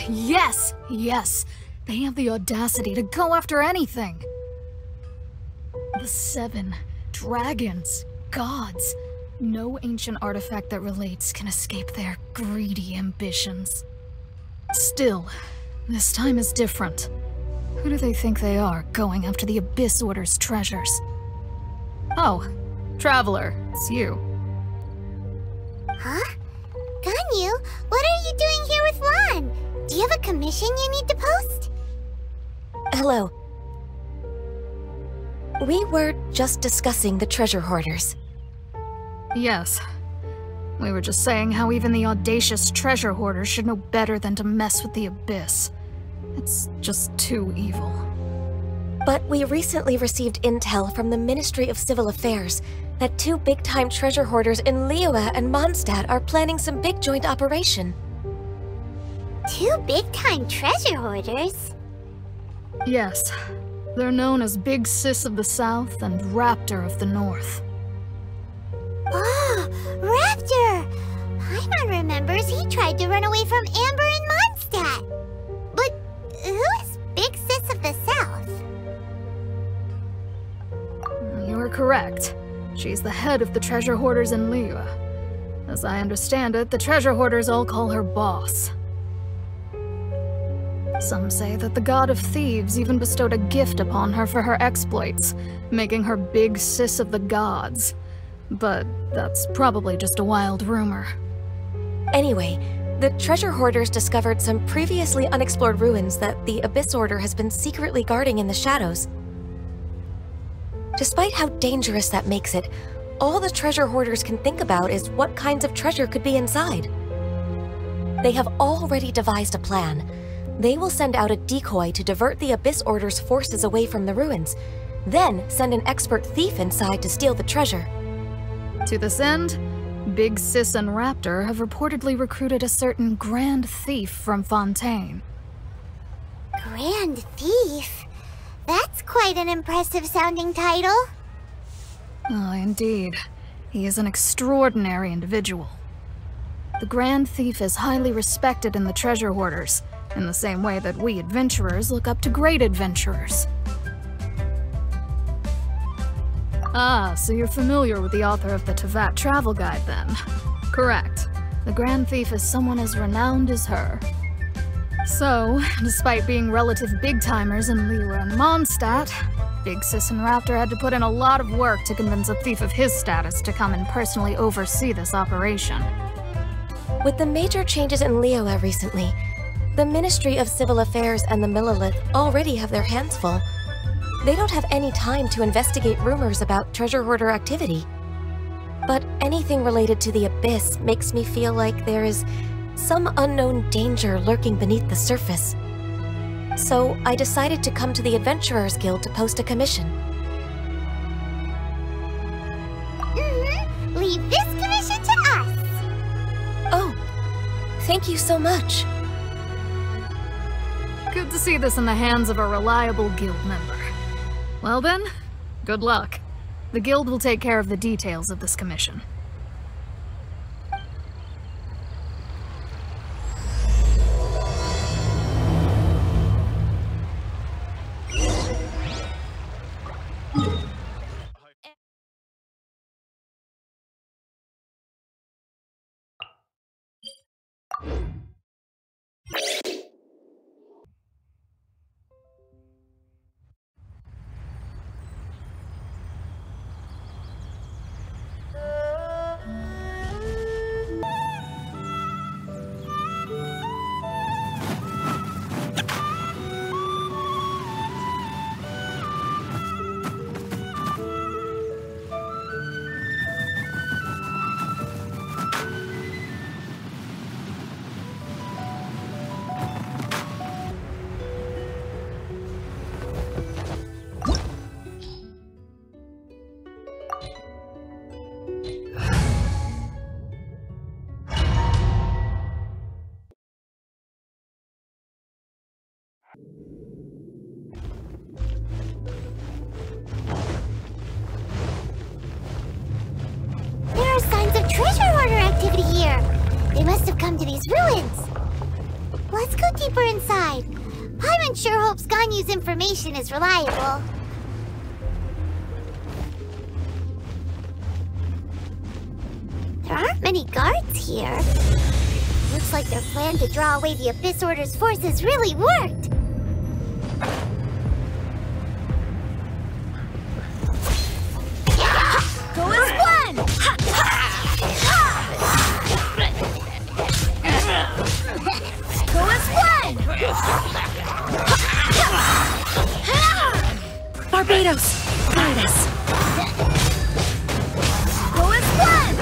Yes! Yes! They have the audacity to go after anything! The 7 dragons, gods. No ancient artifact that relates can escape their greedy ambitions. Still, this time is different. Who do they think they are, going after the Abyss Order's treasures? Oh, Traveler, it's you. Huh? Ganyu, what are you doing here with Lan? Do you have a commission you need to post? Hello. We were just discussing the treasure hoarders. Yes. We were just saying how even the audacious treasure hoarders should know better than to mess with the Abyss. It's just too evil. But we recently received intel from the Ministry of Civil Affairs that 2 big-time treasure hoarders in Liyue and Mondstadt are planning some big joint operation. 2 big-time treasure hoarders? Yes. They're known as Big Sis of the South and Raptor of the North. Oh, Raptor! Paimon remembers he tried to run away from Amber in Mondstadt. But who is Big Sis of the South? You are correct. She's the head of the treasure hoarders in Liyue. As I understand it, the treasure hoarders all call her boss. Some say that the god of thieves even bestowed a gift upon her for her exploits, making her Big Sis of the gods. But that's probably just a wild rumor. Anyway, the treasure hoarders discovered some previously unexplored ruins that the Abyss Order has been secretly guarding in the shadows. Despite how dangerous that makes it, all the treasure hoarders can think about is what kinds of treasure could be inside. They have already devised a plan. They will send out a decoy to divert the Abyss Order's forces away from the ruins, then send an expert thief inside to steal the treasure. To this end, Big Sis and Raptor have reportedly recruited a certain Grand Thief from Fontaine. Grand Thief? That's quite an impressive sounding title. Oh, indeed. He is an extraordinary individual. The Grand Thief is highly respected in the treasure hoarders, in the same way that we adventurers look up to great adventurers. Ah, so you're familiar with the author of the Tevat Travel Guide, then? Correct. The Grand Thief is someone as renowned as her. So, despite being relative big-timers in Liyue and Mondstadt, Big Sis and Raptor had to put in a lot of work to convince a thief of his status to come and personally oversee this operation. With the major changes in Liyue recently, the Ministry of Civil Affairs and the Millelith already have their hands full. They don't have any time to investigate rumors about treasure hoarder activity. But anything related to the Abyss makes me feel like there is some unknown danger lurking beneath the surface. So I decided to come to the Adventurers Guild to post a commission. Leave this commission to us! Oh, thank you so much. Good to see this in the hands of a reliable guild member. Well then, good luck. The guild will take care of the details of this commission. There are signs of treasure hoarder activity here. They must have come to these ruins. What Let's go deeper inside. Paimon sure hopes Ganyu's information is reliable. There aren't many guards here. Looks like their plan to draw away the Abyss Order's forces really worked. Go as one! Go as one! Barbados, guide us. Go as one!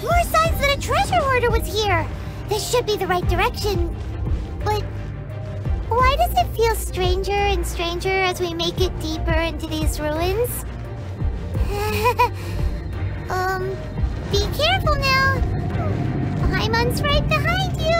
More signs that a treasure hoarder was here. This should be the right direction. But why does it feel stranger and stranger as we make it deeper into these ruins? Be careful now. Paimon's right behind you.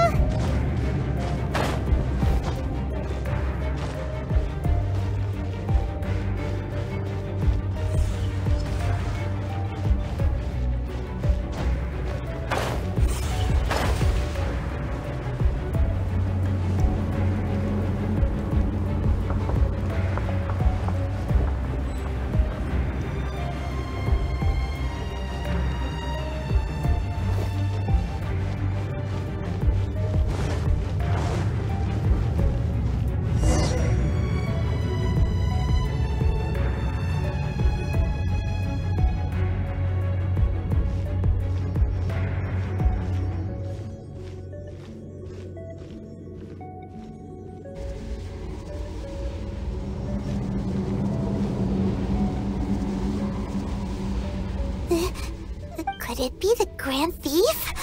Could it be the Grand Thief?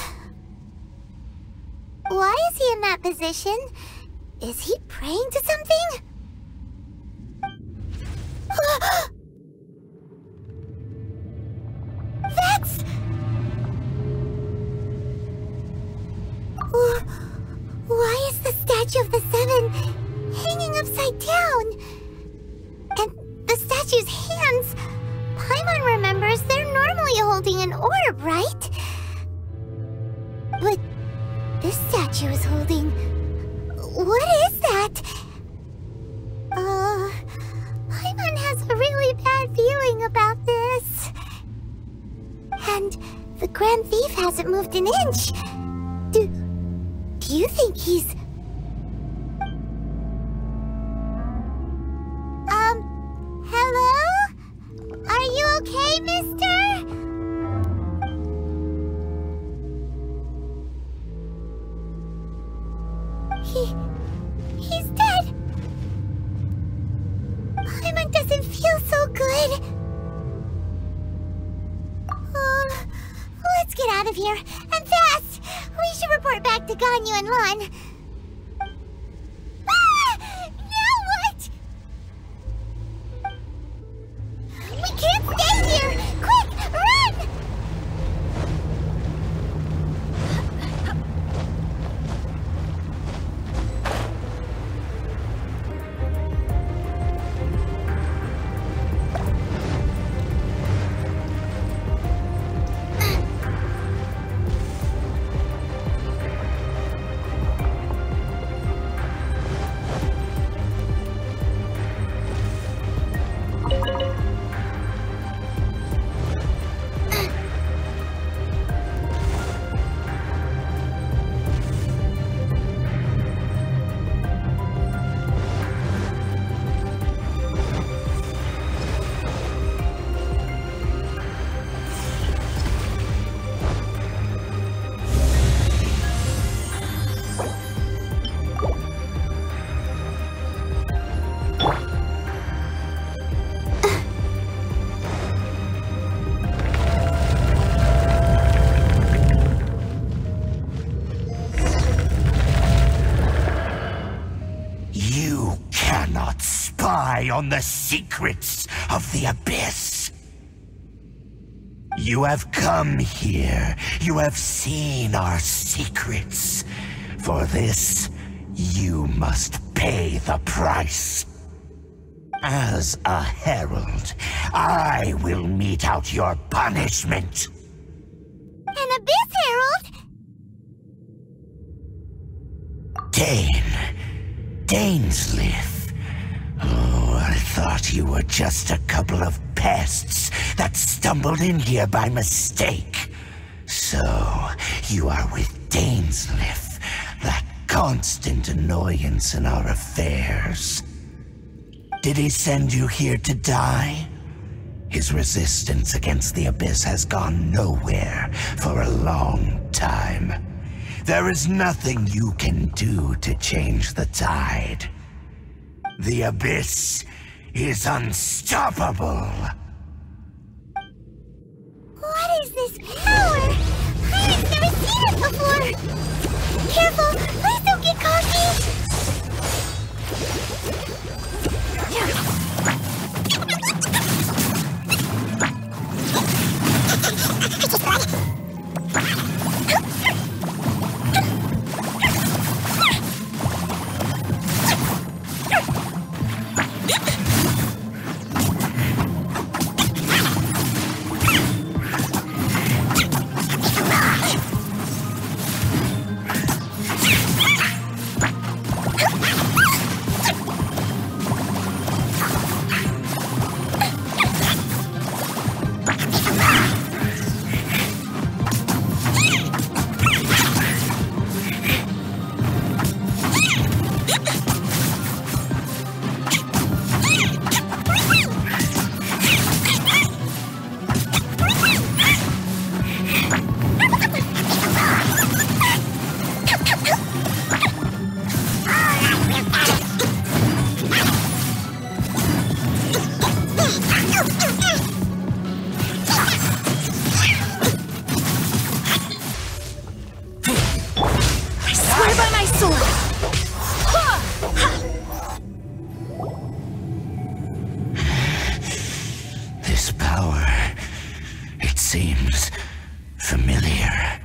Why is he in that position? Is he praying to something? That's... Why is the statue of the Seven hanging upside down? And the statue's hands... Paimon remembers they're normally holding an orb, right? But this statue is holding... What is that? Paimon has a really bad feeling about this. And the Grand Thief hasn't moved an inch. Do you think he's... Hello? Are you okay, mister? He's dead. Paimon doesn't feel so good. Let's get out of here, and fast! We should report back to Ganyu and Lan. Now what? We can't stay here! Quick, run! On the secrets of the Abyss. You have come here. You have seen our secrets. For this, you must pay the price. As a herald, I will mete out your punishment. An Abyss Herald? Dainsleif. Oh, I thought you were just a couple of pests that stumbled in here by mistake. So, you are with Dainsleif, that constant annoyance in our affairs. Did he send you here to die? His resistance against the Abyss has gone nowhere for a long time. There is nothing you can do to change the tide. The Abyss is unstoppable. What is this power? I've never seen it before. Careful, please don't get cocky. This power, it seems familiar.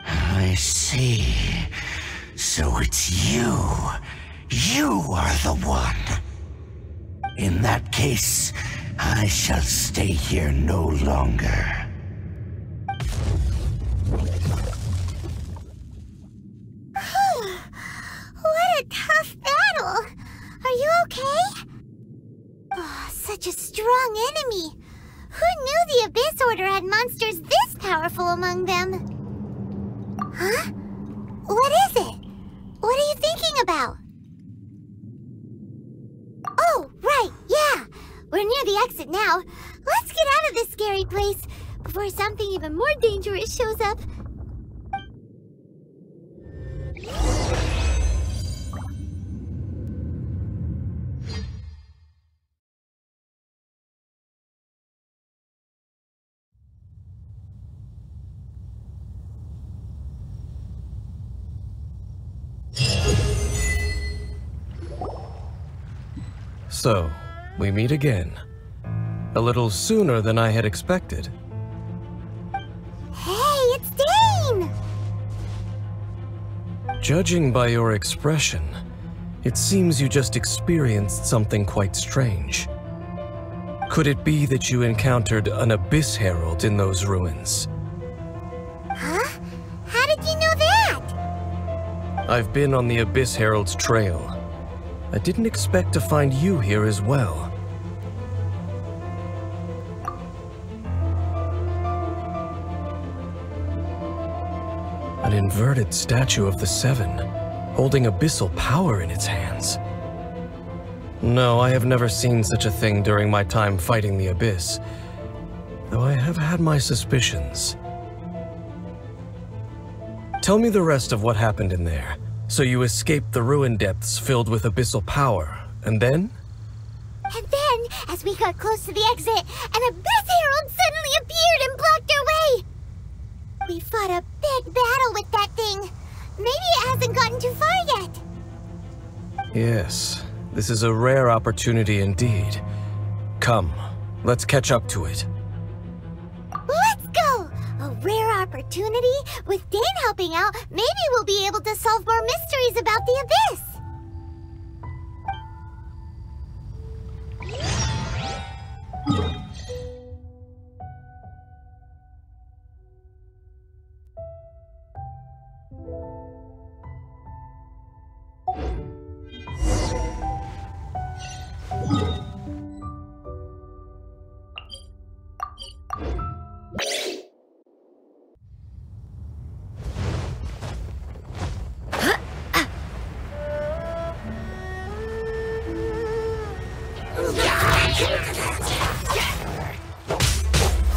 I see. So it's you. You are the one. In that case, I shall stay here no longer. What a tough battle! Are you okay? Oh, such a strong enemy. Who knew the Abyss Order had monsters this powerful among them? Huh? What is it? What are you thinking about? Oh, right, yeah. We're near the exit now. Let's get out of this scary place before something even more dangerous shows up. So, we meet again. A little sooner than I had expected. Hey, it's Dane! Judging by your expression, it seems you just experienced something quite strange. Could it be that you encountered an Abyss Herald in those ruins? Huh? How did you know that? I've been on the Abyss Herald's trail. I didn't expect to find you here as well. An inverted statue of the Seven, holding abyssal power in its hands. No, I have never seen such a thing during my time fighting the Abyss, though I have had my suspicions. Tell me the rest of what happened in there. So you escaped the ruin depths filled with abyssal power, and then? And then, as we got close to the exit, an Abyss Herald suddenly appeared and blocked our way! We fought a big battle with that thing. Maybe it hasn't gotten too far yet. Yes, this is a rare opportunity indeed. Come, Let's catch up to it. Let's go! A rare opportunity. With Dan helping out, maybe we'll be able to solve more mysteries about the Abyss.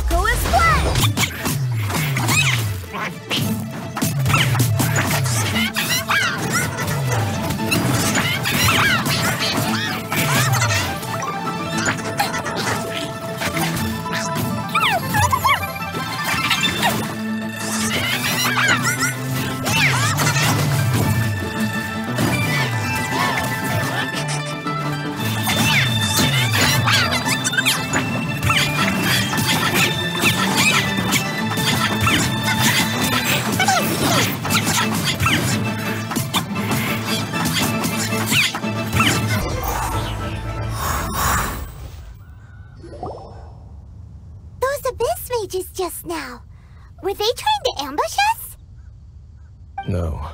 Go and splat! Just now. Were they trying to ambush us? No.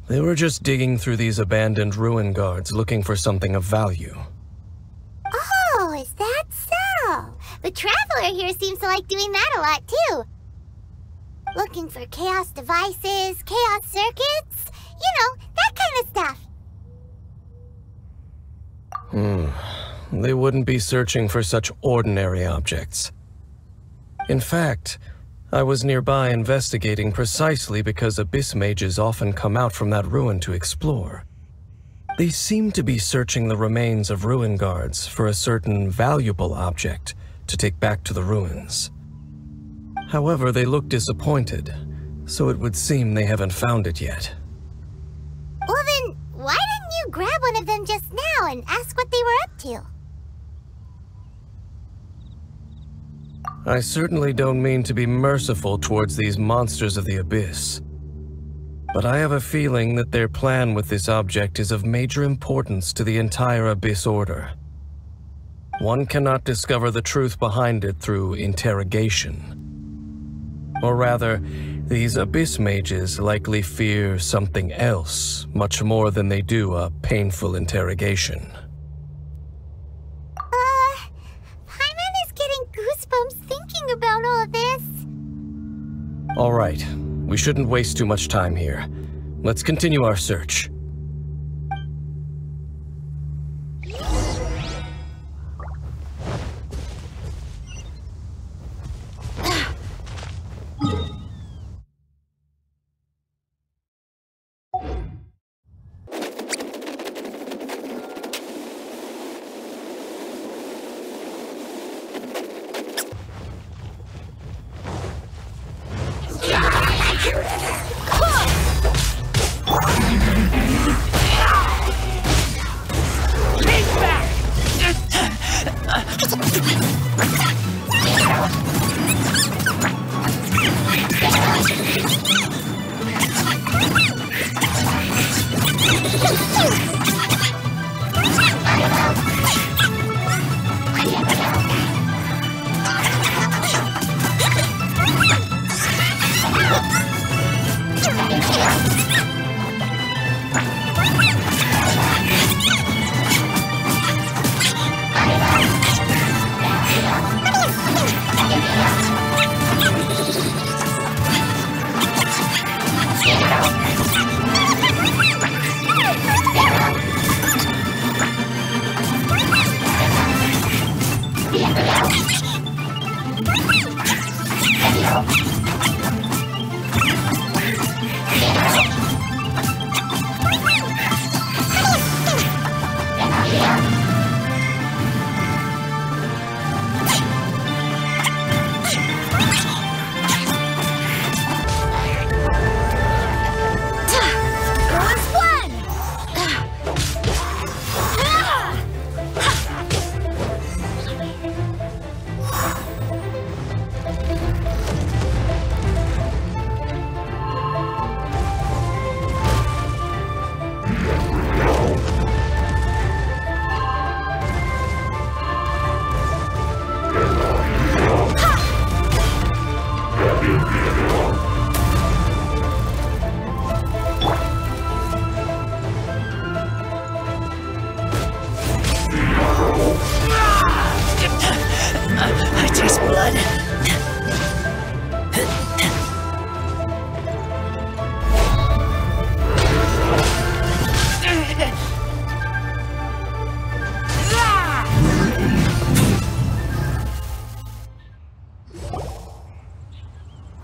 They were just digging through these abandoned ruin guards looking for something of value. Oh, is that so? The Traveler here seems to like doing that a lot too. Looking for chaos devices, chaos circuits, you know, that kind of stuff. They wouldn't be searching for such ordinary objects. In fact, I was nearby investigating precisely because Abyss mages often come out from that ruin to explore. They seem to be searching the remains of ruin guards for a certain valuable object to take back to the ruins. However, they look disappointed, so it would seem they haven't found it yet. Well then, why didn't you grab one of them just now and ask what they were up to? I certainly don't mean to be merciful towards these monsters of the Abyss. But I have a feeling that their plan with this object is of major importance to the entire Abyss Order. One cannot discover the truth behind it through interrogation. Or rather, these Abyss mages likely fear something else much more than they do a painful interrogation. Goosebumps thinking about all of this. All right, we shouldn't waste too much time here. Let's continue our search. blood.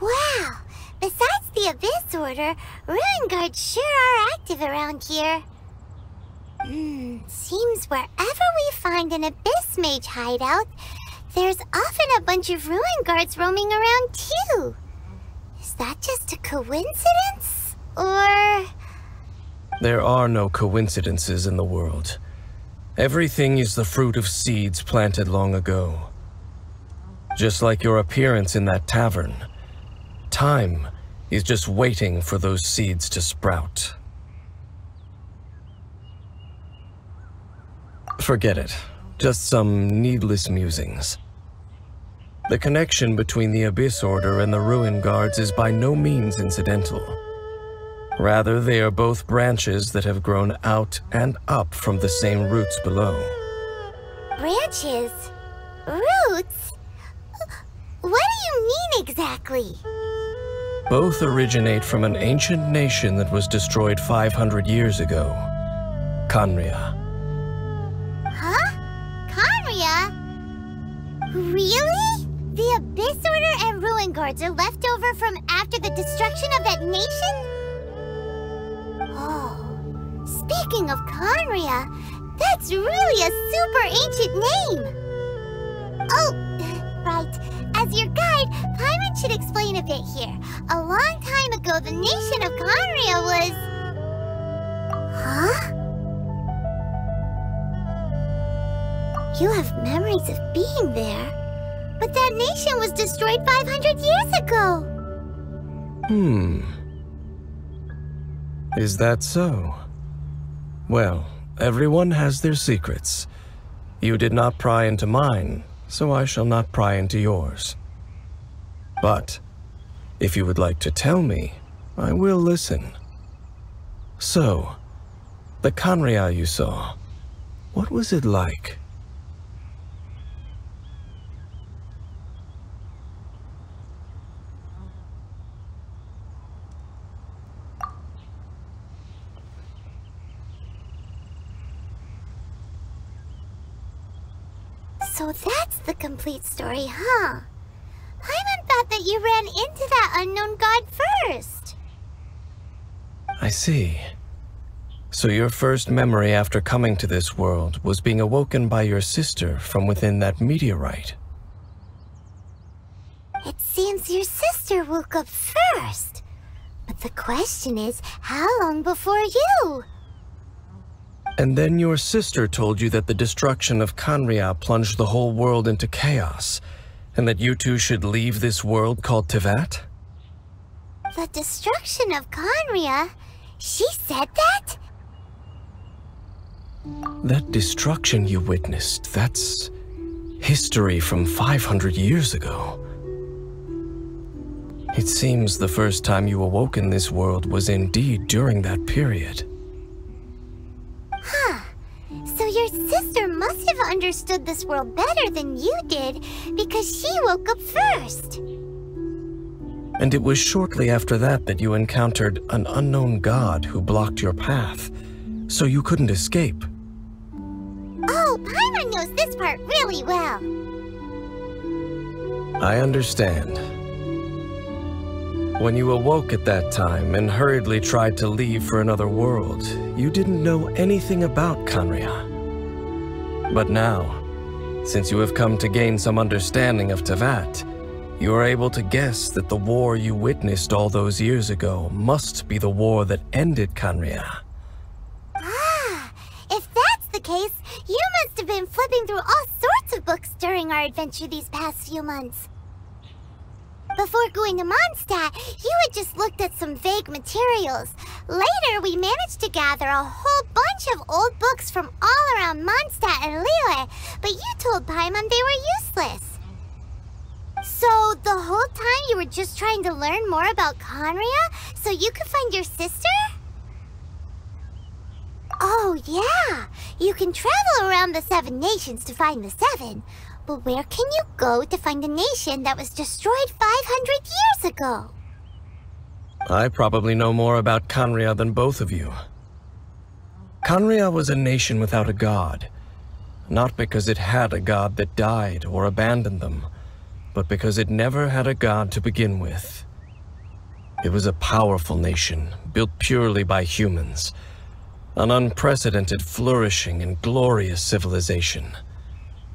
Wow! Besides the Abyss Order, Ruin Guards sure are active around here. Seems wherever we find an Abyss Mage hideout, there's often a bunch of Ruin Guards roaming around too. Is that just a coincidence? Or... There are no coincidences in the world. Everything is the fruit of seeds planted long ago. Just like your appearance in that tavern, time is just waiting for those seeds to sprout. Forget it. Just some needless musings. The connection between the Abyss Order and the Ruin Guards is by no means incidental. Rather, they are both branches that have grown out and up from the same roots below. branches? Roots? What do you mean exactly? Both originate from an ancient nation that was destroyed 500 years ago. Khaenri'ah. Huh? Khaenri'ah? Really? The Abyss Order and Ruin Guards are left over from after the destruction of that nation? Oh, speaking of Khaenri'ah, that's really a super ancient name! Oh, right. As your guide, Paimon should explain a bit here. A long time ago, the nation of Khaenri'ah was... Huh? You have memories of being there. But that nation was destroyed 500 years ago! Is that so? Well, everyone has their secrets. You did not pry into mine, so I shall not pry into yours. But, if you would like to tell me, I will listen. So, the Khaenri'ah you saw, what was it like? So that's the complete story, huh? Paimon thought that you ran into that unknown god first. I see. So your first memory after coming to this world was being awoken by your sister from within that meteorite. It seems your sister woke up first. But the question is, how long before you? And then your sister told you that the destruction of Khaenri'ah plunged the whole world into chaos, and that you two should leave this world called Teyvat? The destruction of Khaenri'ah? She said that? That destruction you witnessed, that's history from 500 years ago. It seems the first time you awoke in this world was indeed during that period. Huh. So your sister must have understood this world better than you did, because she woke up first. And it was shortly after that that you encountered an unknown god who blocked your path, so you couldn't escape. Oh, Paimon knows this part really well. I understand. When you awoke at that time and hurriedly tried to leave for another world, you didn't know anything about Khaenri'ah. But now, since you have come to gain some understanding of Teyvat, you are able to guess that the war you witnessed all those years ago must be the war that ended Khaenri'ah. Ah, if that's the case, you must have been flipping through all sorts of books during our adventure these past few months. Before going to Mondstadt, you had just looked at some vague materials. Later, we managed to gather a whole bunch of old books from all around Mondstadt and Liyue, but you told Paimon they were useless. So, the whole time you were just trying to learn more about Khaenri'ah so you could find your sister? Oh, yeah. You can travel around the 7 nations to find the 7. But where can you go to find a nation that was destroyed 500 years ago? I probably know more about Khaenri'ah than both of you. Khaenri'ah was a nation without a god. Not because it had a god that died or abandoned them, but because it never had a god to begin with. It was a powerful nation, built purely by humans. An unprecedented, flourishing, and glorious civilization.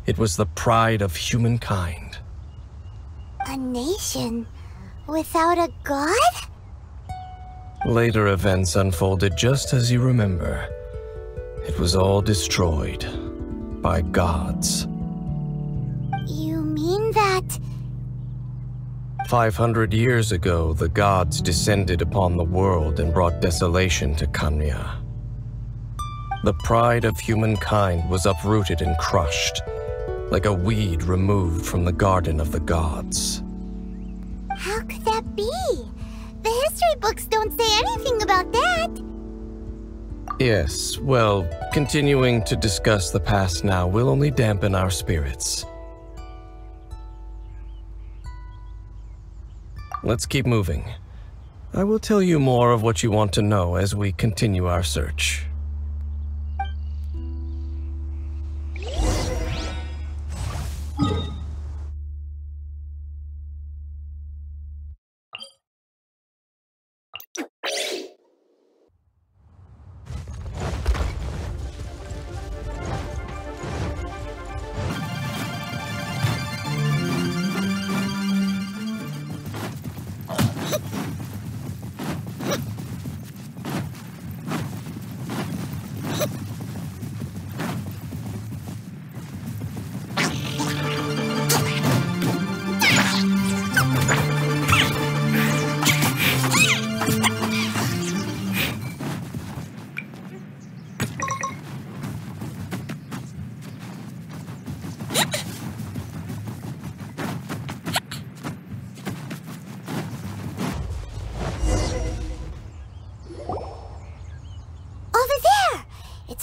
It was the pride of humankind. A nation without a god? Later events unfolded just as you remember. It was all destroyed by gods. You mean that... 500 years ago, the gods descended upon the world and brought desolation to Khaenri'ah. The pride of humankind was uprooted and crushed, like a weed removed from the garden of the gods. How could that be? The history books don't say anything about that. Yes, well, continuing to discuss the past now will only dampen our spirits. Let's keep moving. I will tell you more of what you want to know as we continue our search.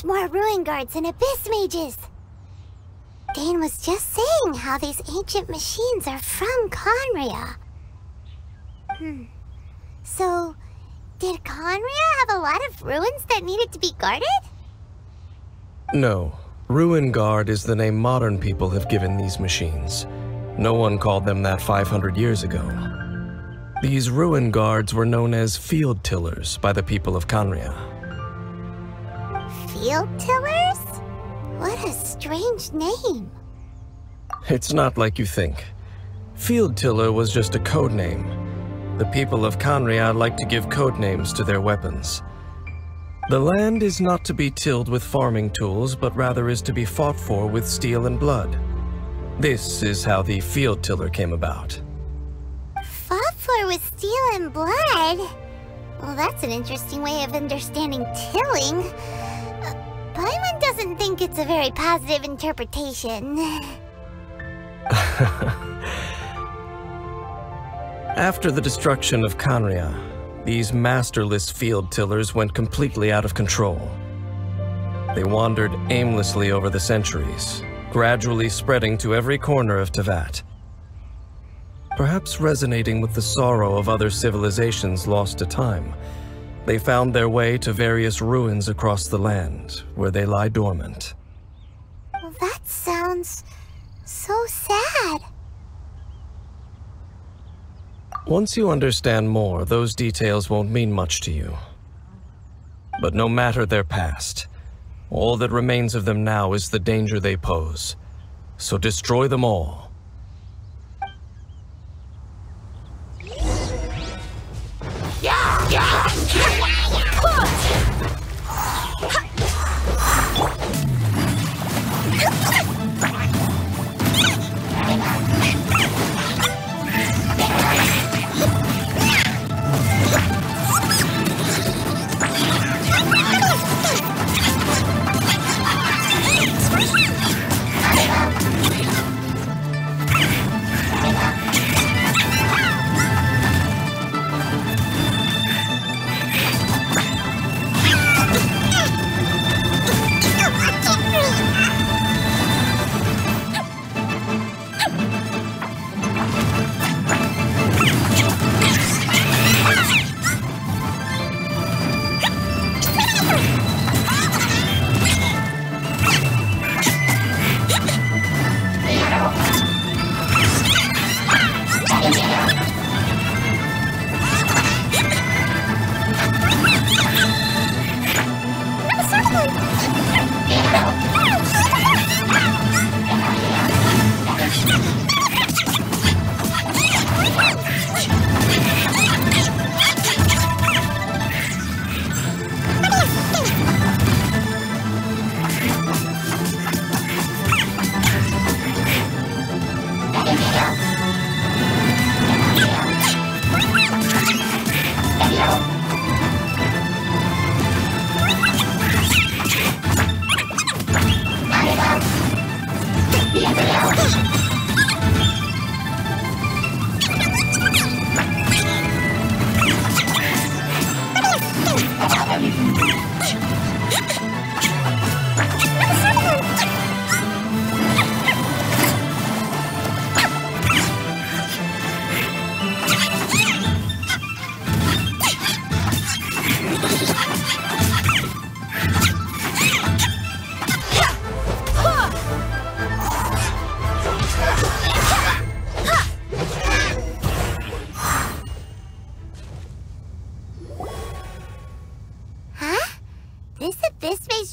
More ruin guards and abyss mages. Dane was just saying how these ancient machines are from Khaenri'ah. So, did Khaenri'ah have a lot of ruins that needed to be guarded? No. Ruin Guard is the name modern people have given these machines. No one called them that 500 years ago. These Ruin Guards were known as Field Tillers by the people of Khaenri'ah. Field Tillers? What a strange name. It's not like you think. Field Tiller was just a code name. The people of Khaenri'ah like to give code names to their weapons. The land is not to be tilled with farming tools, but rather is to be fought for with steel and blood. This is how the Field Tiller came about. Fought for with steel and blood? Well, that's an interesting way of understanding tilling. Paimon doesn't think it's a very positive interpretation. After the destruction of Khaenri'ah, these masterless field tillers went completely out of control. They wandered aimlessly over the centuries, gradually spreading to every corner of Teyvat. Perhaps resonating with the sorrow of other civilizations lost to time, they found their way to various ruins across the land, where they lie dormant. Well, that sounds so sad. Once you understand more, those details won't mean much to you. But no matter their past, all that remains of them now is the danger they pose. So destroy them all.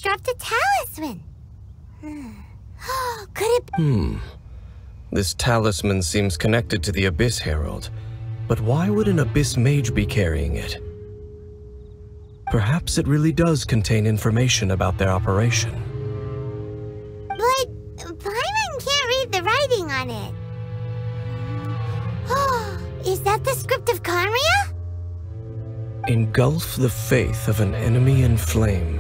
dropped a talisman. Could it... This talisman seems connected to the Abyss Herald, but why would an Abyss Mage be carrying it? Perhaps it really does contain information about their operation. But Paimon can't read the writing on it. Is that the script of Conria? Engulf the faith of an enemy in flame,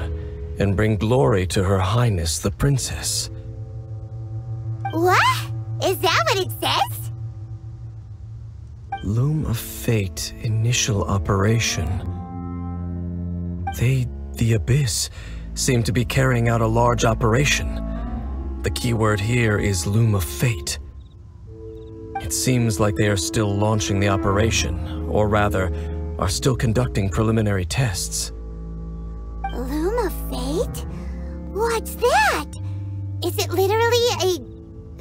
and bring glory to Her Highness the Princess. What? Is that what it says? Loom of Fate initial operation. The Abyss, seem to be carrying out a large operation. The keyword here is Loom of Fate. It seems like they are still launching the operation, or rather, are still conducting preliminary tests. Loom of Fate? What's that? Is it literally a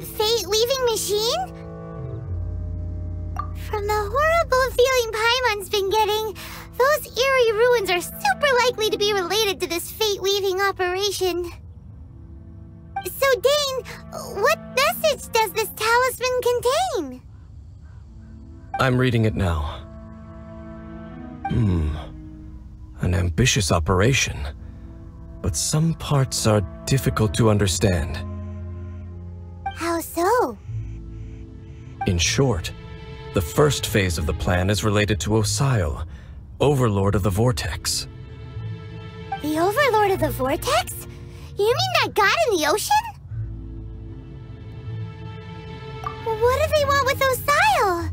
fate-weaving machine? From the horrible feeling Paimon's been getting, those eerie ruins are super likely to be related to this fate-weaving operation. So, Dane, what message does this talisman contain? I'm reading it now. An ambitious operation, but some parts are difficult to understand. How so? In short, the first phase of the plan is related to Osile, Overlord of the Vortex. The Overlord of the Vortex? You mean that god in the ocean? What do they want with Osile?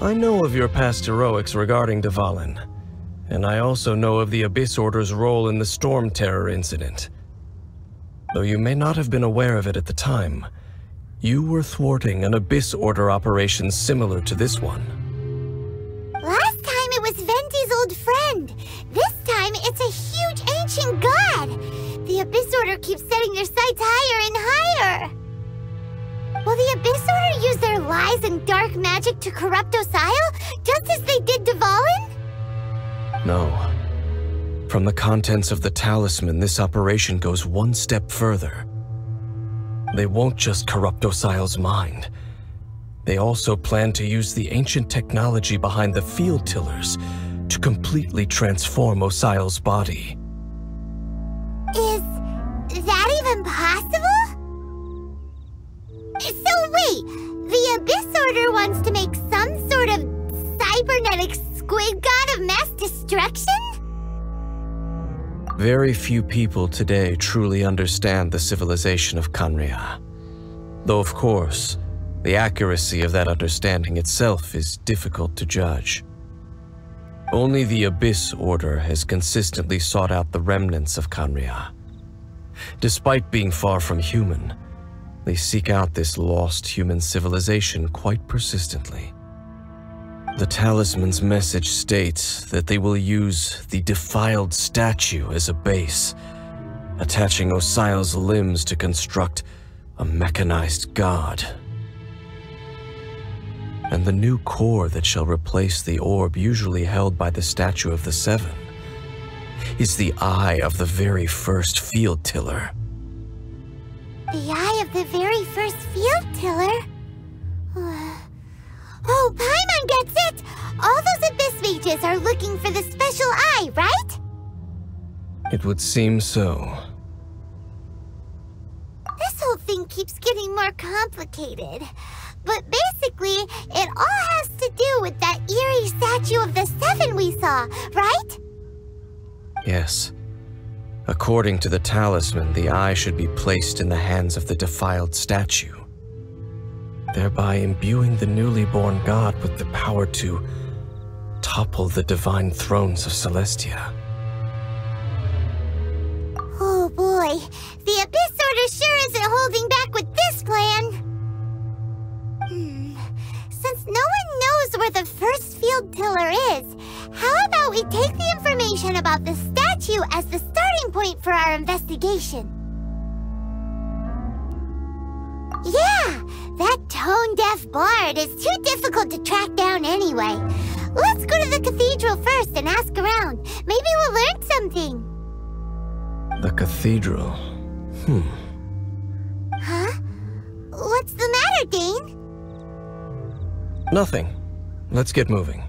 I know of your past heroics regarding Dvalin, and I also know of the Abyss Order's role in the Storm Terror incident. Though you may not have been aware of it at the time, you were thwarting an Abyss Order operation similar to this one. Last time it was Venti's old friend. This time it's a huge ancient god. The Abyss Order keeps setting their sights higher and higher. Will the Abyss Order use their lies and dark magic to corrupt Osile, just as they did Dvalin? No. From the contents of the talisman, this operation goes one step further. They won't just corrupt Osile's mind. They also plan to use the ancient technology behind the field tillers to completely transform Osile's body. Is that even possible? So wait, the Abyss Order wants to make some sort of cybernetic squid god of mass destruction? Very few people today truly understand the civilization of Conria. Though of course, the accuracy of that understanding itself is difficult to judge. Only the Abyss Order has consistently sought out the remnants of Conria. Despite being far from human, they seek out this lost human civilization quite persistently. The talisman's message states that they will use the defiled statue as a base, attaching Osile's limbs to construct a mechanized god. And the new core that shall replace the orb usually held by the Statue of the Seven is the eye of the very first field tiller. The eye of the very first field tiller? Oh, Paimon gets it! All those Abyss mages are looking for the special eye, right? It would seem so. This whole thing keeps getting more complicated. But basically, it all has to do with that eerie statue of the Seven we saw, right? Yes. According to the talisman, the eye should be placed in the hands of the defiled statue, thereby imbuing the newly born god with the power to topple the divine thrones of Celestia. Oh boy, the Abyss Order sure isn't holding back with this plan. Since no one knows where the first field tiller is, how about we take the information about the statue as the starting point for our investigation? Yeah, that tone-deaf bard is too difficult to track down anyway. Let's go to the cathedral first and ask around. Maybe we'll learn something. The cathedral. Huh? What's the matter, Dane? Nothing. Let's get moving.